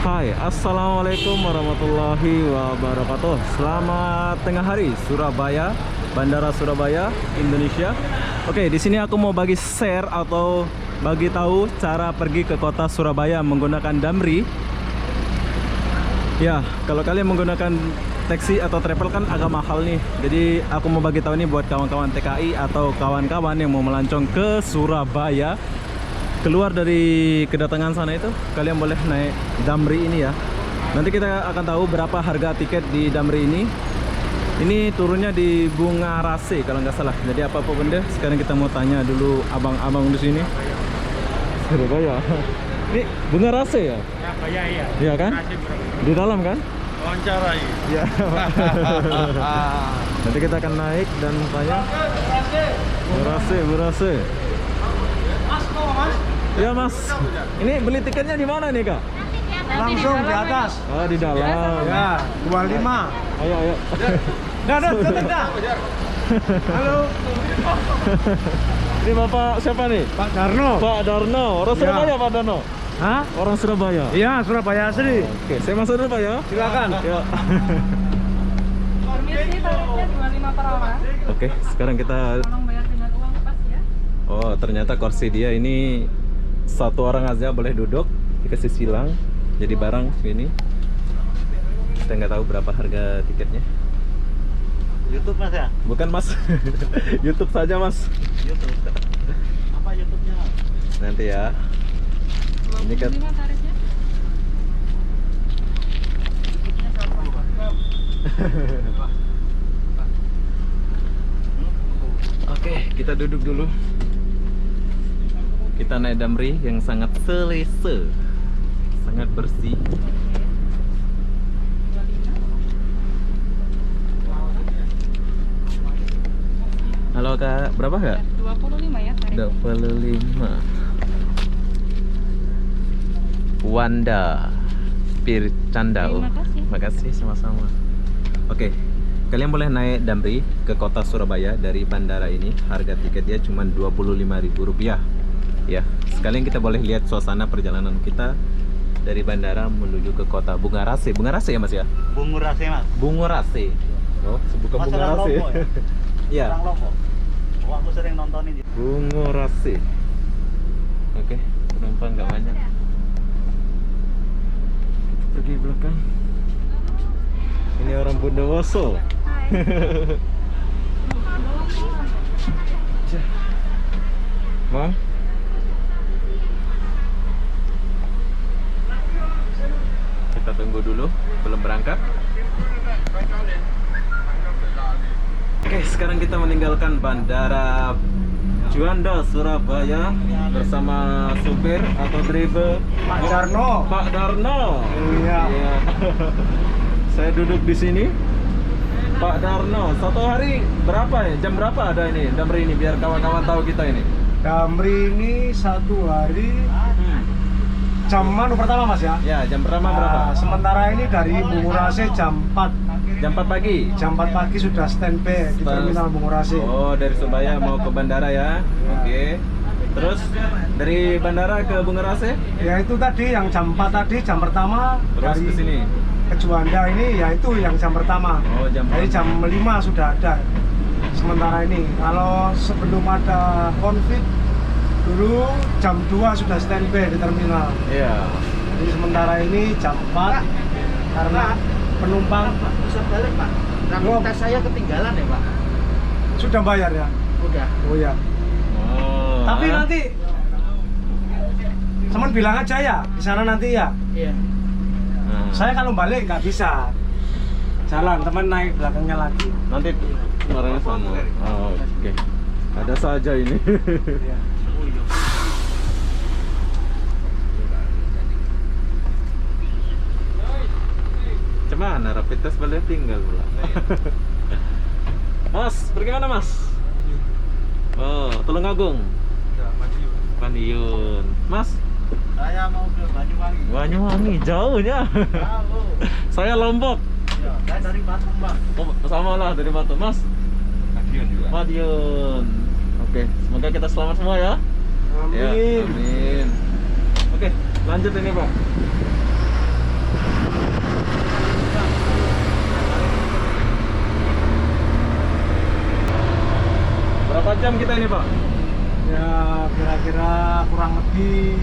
Hai, assalamualaikum warahmatullahi wabarakatuh. Selamat tengah hari, Surabaya, Bandara Surabaya, Indonesia. Oke, di sini aku mau bagi share atau bagi tahu cara pergi ke kota Surabaya menggunakan Damri. Ya, kalau kalian menggunakan taksi atau travel kan agak mahal nih. Jadi aku mau bagi tahu nih buat kawan-kawan TKI atau kawan-kawan yang mau melancong ke Surabaya. Keluar dari kedatangan sana itu kalian boleh naik Damri ini ya. Nanti kita akan tahu berapa harga tiket di Damri ini. Ini turunnya di Bunga Rase kalau nggak salah. Jadi apa-apa benda sekarang kita mau tanya dulu abang-abang di sini. Surabaya. Ini Bunga Rase ya? Ya, iya. Iya kan? Di dalam kan? Wawancarai. Ya. Nanti kita akan naik dan tanya. Berase. Mas, mau mas? Ya mas. Ini beli tiketnya di mana nih kak? Langsung di atas. Oh di dalam. Ya, 25. Ayo. Dah. Halo. Ini bapak siapa nih? Pak Darno. Pak Darno. Orang Ya. Surabaya Pak Darno. Hah? Orang Surabaya. Iya, Surabaya asli. Oke, saya masuk dulu Pak ya. Silakan. Ya. Permisi, tarifnya 25 per orang. Oke, sekarang kita. Tolong bayar dengan uang pas ya. Oh, ternyata kursi dia ini satu orang aja boleh duduk, dikasih silang. Jadi barang sini. Kita nggak tahu berapa harga tiketnya. YouTube mas ya? Bukan mas. YouTube saja mas. YouTube. Apa YouTube-nya? Nanti ya. Ini kan 25 tarifnya. Oke, kita duduk dulu. Kita naik Damri yang sangat selese, sangat bersih. Halo kak, berapa kak? 25 ya tarifnya. 25. Wanda Pircandao. Terima kasih. Makasih sama-sama. Oke, kalian boleh naik Damri ke kota Surabaya dari bandara ini. Harga tiketnya cuma Rp25.000. Ya, sekalian kita boleh lihat suasana perjalanan kita dari bandara menuju ke kota Bunga Rase. Bunga Rase ya mas ya? Bungur Rase mas. Bunga Rase. Oh, bukan Mas Bunga orang Rase. Lombok ya? Iya. Orang Lombok. Oh, aku sering nontonin di Bunga Rase. Oke, penumpang nggak banyak. Kita pergi belakang. Ini orang Bondowoso. Bang. Kita tunggu dulu, belum berangkat. Oke, sekarang kita meninggalkan Bandara Juanda Surabaya bersama supir atau driver Pak Darno. Pak Darno. Iya. Iya. Saya duduk di sini. Pak Darno, satu hari berapa ya? Jam berapa ada ini Damri ini biar kawan-kawan tahu kita ini? Damri ini satu hari jam pertama mas ya? Ya, jam pertama berapa? Nah, sementara ini dari Bungur Rase jam 4. Jam 4 pagi. Jam 4 pagi sudah standby di terminal Bungur Rase. Oh, dari Surabaya mau ke bandara ya? Oke. Terus dari bandara ke Bunga Rase? Ya itu tadi yang jam 4 tadi jam pertama. Terus dari ke sini. ke Juanda ini ya itu yang jam pertama. Oh, jam Jadi jam 5 sudah ada. Sementara ini kalau sebelum ada konflik dulu jam 2 sudah standby di terminal. Iya. Jadi sementara ini jam 4 karena penumpang Bisa balik pak, rapid test saya ketinggalan ya pak. sudah bayar ya. Udah. Oh ya. Oh. Tapi nanti teman bilang aja ya di sana nanti ya. Iya. Nah, Saya kalau balik nggak bisa jalan, teman naik belakangnya lagi. nanti orangnya sama. Oh, oke. Ada saja ini. Cuman rapid test balik tinggal pula. Mas, pergi mana mas? Oh, Tulungagung. Madiun. Mas, Saya mau ke Banyuwangi. Banyuwangi jauhnya. Halo. Saya Lombok. Ya, saya dari Batu, Mbak. Oh, sama lah dari Batu, Mas. Madiun juga. Madiun. Oke, semoga kita selamat semua ya. Amin. Ya, amin. Oke, lanjut ini Pak. Berapa jam kita ini Pak? Ya kira-kira kurang lebih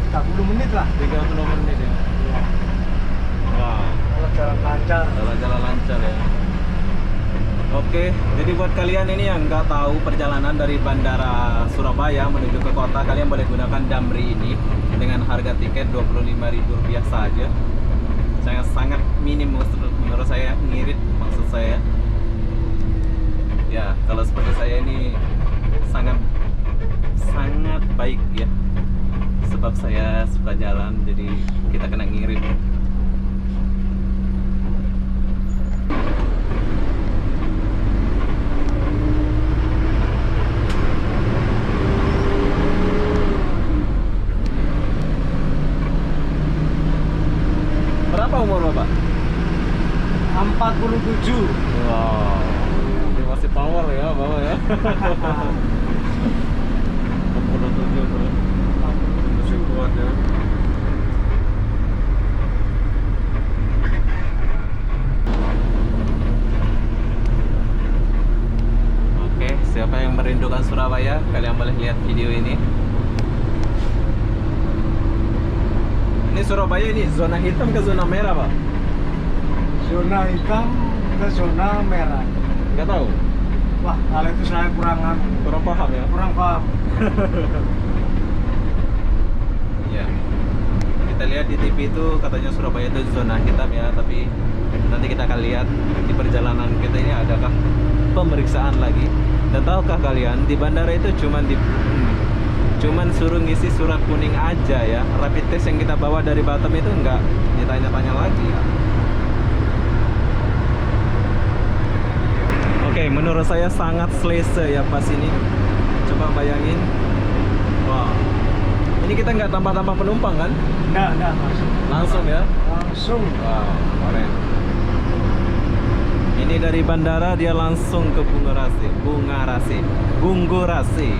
30 menit lah. 30 menit ya. Wow, Kalau jalan lancar. jalan-jalan lancar ya. Oke, jadi buat kalian ini yang nggak tahu perjalanan dari Bandara Surabaya menuju ke kota, kalian boleh gunakan Damri ini dengan harga tiket Rp25.000 saja. Sangat minim menurut saya, ngirit maksud saya. Ya, kalau seperti saya ini sangat baik ya. Sebab saya suka jalan, jadi kita kena ngirit. Berapa umur Bapak? 47. Wow, ini masih power ya Bapak ya. 47 bro. Masih kuat ya. Oke, siapa yang merindukan Surabaya, kalian boleh lihat video ini. Ini Surabaya ini zona hitam ke zona merah Pak? Zona hitam ke zona merah. Nggak tahu, Wah, kalau itu saya kurang paham ya. paham. Iya. Kita lihat di TV itu katanya Surabaya itu zona hitam ya, tapi nanti kita akan lihat di perjalanan kita ini adakah pemeriksaan lagi. Dan tahukah kalian di bandara itu cuman suruh ngisi surat kuning aja ya. Rapid test yang kita bawa dari Batam itu enggak ditanya-tanya lagi. Oke, menurut saya sangat selesa ya pas ini. Coba bayangin. Wow. Ini kita nggak tambah-tambah penumpang kan? Enggak, Mas. Langsung ya? Langsung. Wow, keren. Ini dari bandara dia langsung ke Bunggurasi.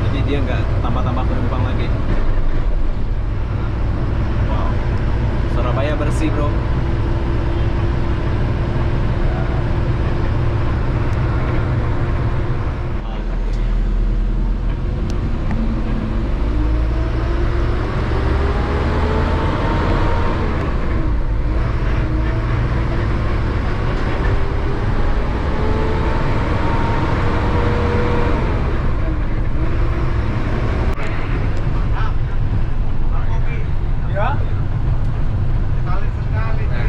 Jadi dia nggak tambah-tambah penumpang lagi. Wow. Surabaya bersih bro. Ya. Sekali sekali.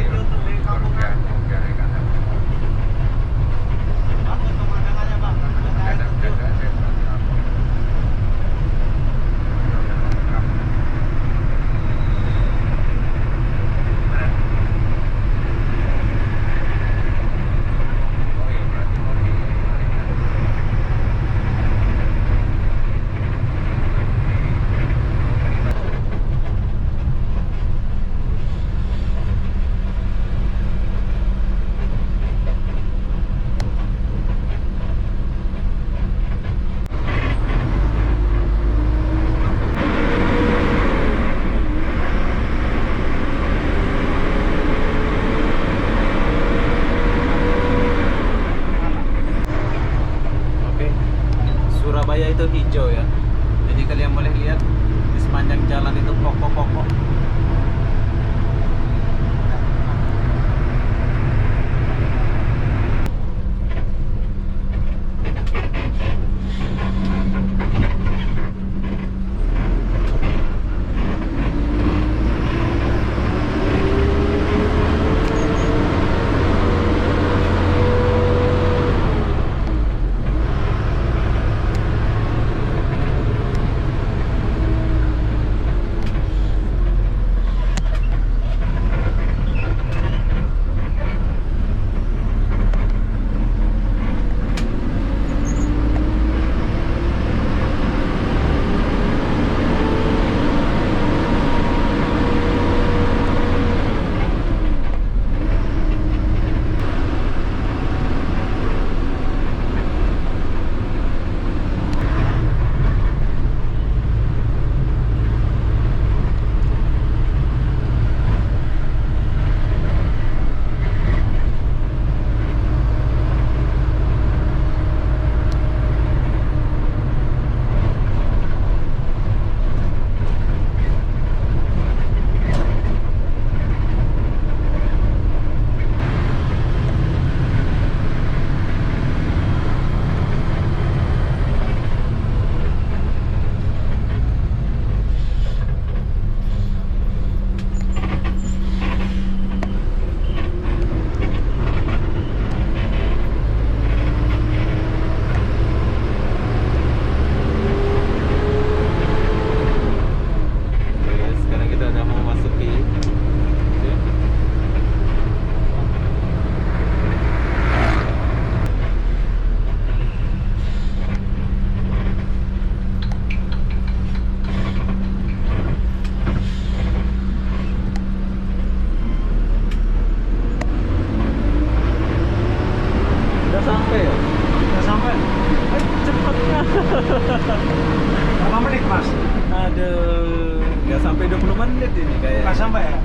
ini kayak. Nggak sampai ya?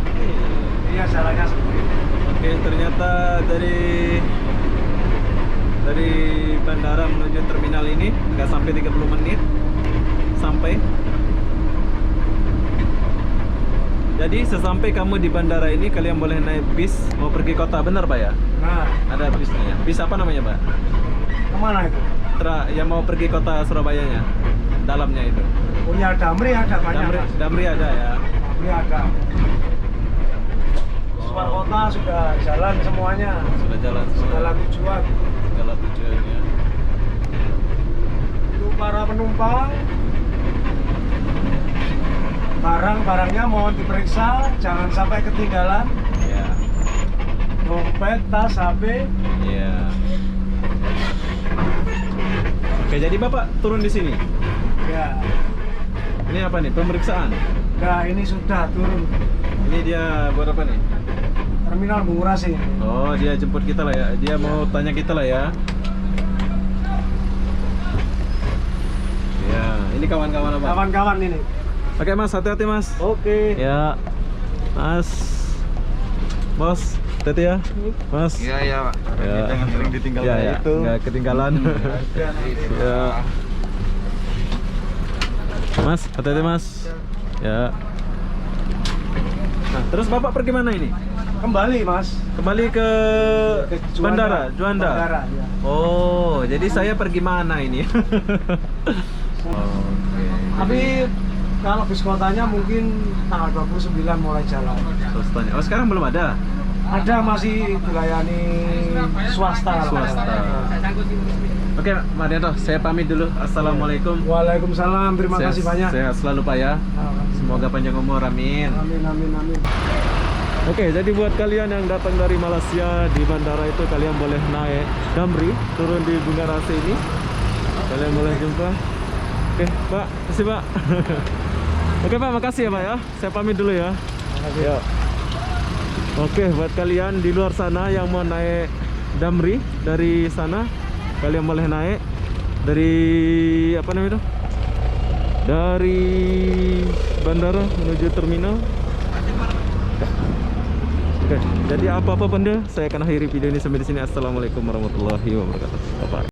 Iya, jalannya seperti itu. Oke, ternyata dari bandara menuju terminal ini nggak sampai 30 menit sampai. Jadi sesampai kamu di bandara ini kalian boleh naik bis mau pergi kota, benar Pak ya? Nah, Ada bisnya ya? Bis apa namanya Pak? kemana itu? Yang mau pergi kota Surabayanya, dalamnya itu. Punya Damri ada banyak. Damri, Mas. Damri ada ya? Damri ada. Luar kota sudah jalan semuanya. Sudah jalan semua. Segala tujuan. Segala tujuannya. Untuk para penumpang, barang-barangnya mohon diperiksa, jangan sampai ketinggalan. Ya. Dompet, tas, HP. Iya. Oke, jadi Bapak turun di sini. Ya. Ini apa nih? Pemeriksaan. Nah, ini sudah turun. Ini dia buat apa nih? Terminal Bungurasi. Oh, dia jemput kita lah ya. Dia mau tanya kita lah ya. Ya, ini kawan-kawan apa? Kawan-kawan ini. Oke Mas, hati-hati Mas. Oke. Ya, Mas, Bos, hati-hati ya, Mas. Iya, iya, Pak. Ya. Jangan sering ditinggal Ya, kayak ya, itu. nggak ketinggalan. Ya. Mas, hati-hati Mas. Ya. Nah, terus Bapak pergi mana ini? Kembali, Mas. Kembali ke bandara, Juanda. Bandara, ya. Oh, jadi saya pergi mana ini? Oke. Tapi kalau bis kotanya mungkin tanggal 29 mulai jalan. Terus tanya. Oh, sekarang belum ada. Ada masih dilayani swasta. Swasta. Oke, Pak Dianto, saya pamit dulu. Assalamualaikum. Waalaikumsalam. Terima kasih banyak. Sehat selalu Pak ya. Semoga panjang umur, amin. Amin, amin, amin. Oke, jadi buat kalian yang datang dari Malaysia di bandara itu kalian boleh naik Damri, turun di Bungurasi ini. Kalian boleh jumpa. Oke, Pak, kasih Pak. Oke Pak, makasih ya Pak ya. Saya pamit dulu ya. Ya. Oke, buat kalian di luar sana yang mau naik Damri dari sana, kalian boleh naik dari apa namanya itu? Dari bandara menuju terminal. Oke, jadi apa-apa benda, saya akan akhiri video ini sampai di sini. Assalamualaikum warahmatullahi wabarakatuh. Bye-bye.